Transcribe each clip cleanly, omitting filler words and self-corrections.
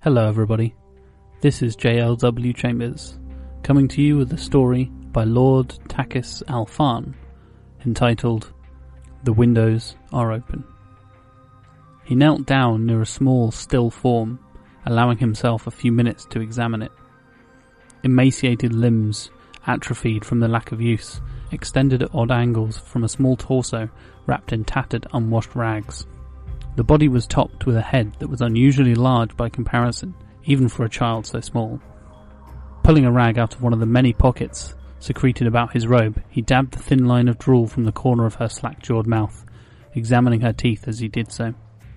Hello everybody, this is JLWChambers, coming to you with a story by Lord Tachys alFahn, entitled The Windows Are Open. He knelt down near a small, still form, allowing himself a few minutes to examine it. Emaciated limbs, atrophied from the lack of use, extended at odd angles from a small torso wrapped in tattered, unwashed rags. The body was topped with a head that was unusually large by comparison, even for a child so small. Pulling a rag out of one of the many pockets secreted about his robe, he dabbed the thin line of drool from the corner of her slack-jawed mouth, examining her teeth as he did so.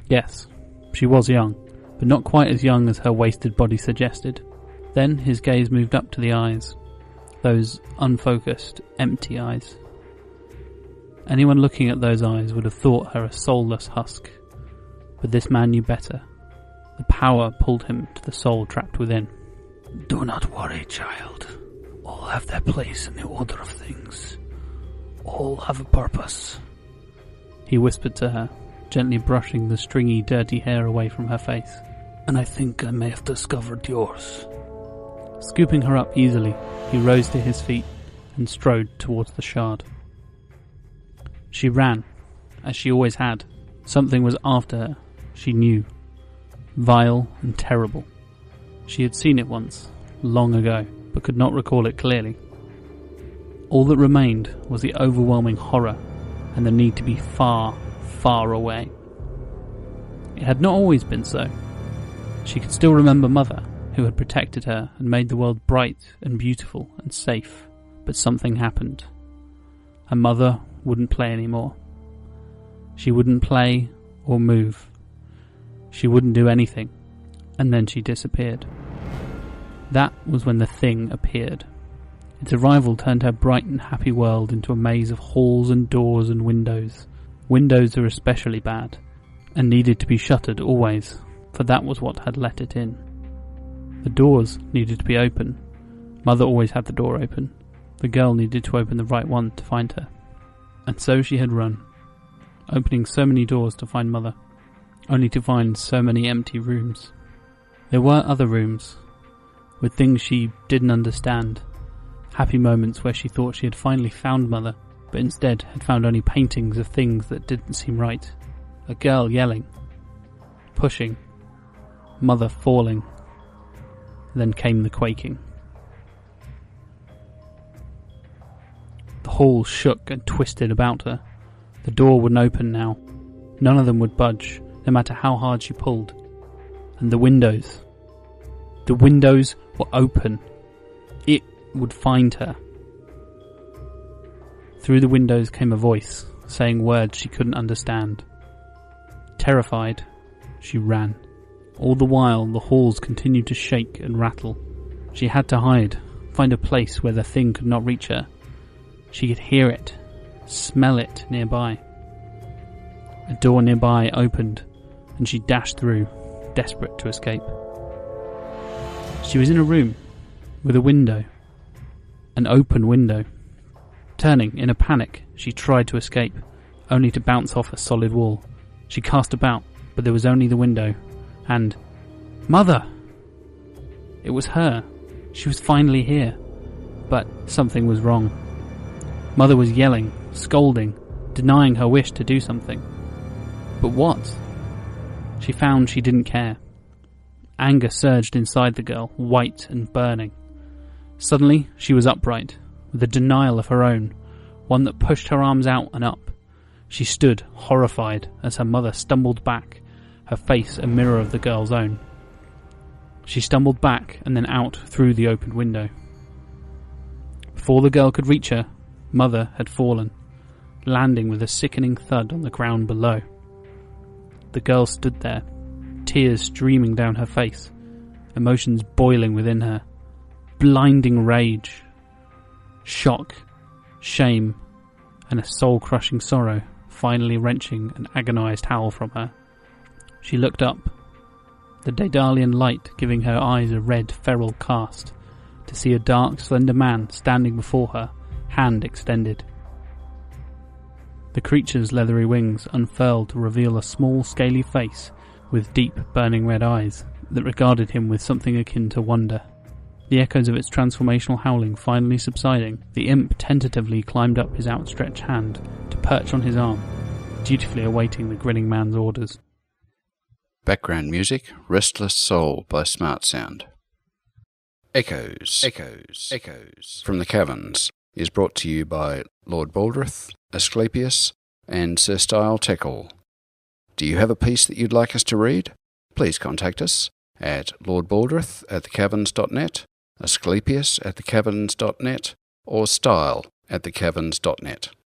Yes, she was young, but not quite as young as her wasted body suggested. Then his gaze moved up to the eyes, those unfocused, empty eyes. Anyone looking at those eyes would have thought her a soulless husk. But this man knew better. The power pulled him to the soul trapped within. Do not worry, child. All have their place in the order of things. All have a purpose. He whispered to her, gently brushing the stringy, dirty hair away from her face. And I think I may have discovered yours. Scooping her up easily, he rose to his feet and strode towards the shard. She ran, as she always had. Something was after her. She knew. Vile and terrible. She had seen it once, long ago, but could not recall it clearly. All that remained was the overwhelming horror and the need to be far, far away. It had not always been so. She could still remember Mother, who had protected her and made the world bright and beautiful and safe. But something happened. Her mother wouldn't play anymore. She wouldn't play or move. She wouldn't do anything, and then she disappeared. That was when the thing appeared. Its arrival turned her bright and happy world into a maze of halls and doors and windows. Windows are especially bad, and needed to be shuttered always, for that was what had let it in. The doors needed to be open. Mother always had the door open. The girl needed to open the right one to find her. And so she had run, opening so many doors to find Mother, only to find so many empty rooms. There were other rooms, with things she didn't understand, happy moments where she thought she had finally found Mother, but instead had found only paintings of things that didn't seem right. A girl yelling, pushing, Mother falling. Then came the quaking. The hall shook and twisted about her. The door wouldn't open now. None of them would budge, no matter how hard she pulled. And the windows were open. It would find her. Through the windows came a voice, saying words she couldn't understand. Terrified, she ran. All the while, the halls continued to shake and rattle. She had to hide, find a place where the thing could not reach her. She could hear it, smell it nearby. A door nearby opened, and she dashed through, desperate to escape. She was in a room, with a window, an open window. Turning, in a panic, she tried to escape, only to bounce off a solid wall. She cast about, but there was only the window, and... Mother! It was her. She was finally here. But something was wrong. Mother was yelling, scolding, denying her wish to do something. But what? She found she didn't care. Anger surged inside the girl, white and burning. Suddenly, she was upright, with a denial of her own, one that pushed her arms out and up. She stood, horrified, as her mother stumbled back, her face a mirror of the girl's own. She stumbled back and then out through the open window. Before the girl could reach her, Mother had fallen, landing with a sickening thud on the ground below. The girl stood there, tears streaming down her face, emotions boiling within her, blinding rage, shock, shame, and a soul-crushing sorrow finally wrenching an agonized howl from her. She looked up, the Daedalian light giving her eyes a red feral cast, to see a dark, slender man standing before her, hand extended. The creature's leathery wings unfurled to reveal a small, scaly face with deep, burning red eyes, that regarded him with something akin to wonder. The echoes of its transformational howling finally subsiding, the imp tentatively climbed up his outstretched hand to perch on his arm, dutifully awaiting the grinning man's orders. Background music, Restless Soul by Smart Sound. Echoes from the Caverns is brought to you by Lord Baldrith, Asclepius, and Sir Style Teckle. Do you have a piece that you'd like us to read? Please contact us at lordbaldrith@thecaverns.net, Asclepius@thecaverns.net, or style@thecaverns.net.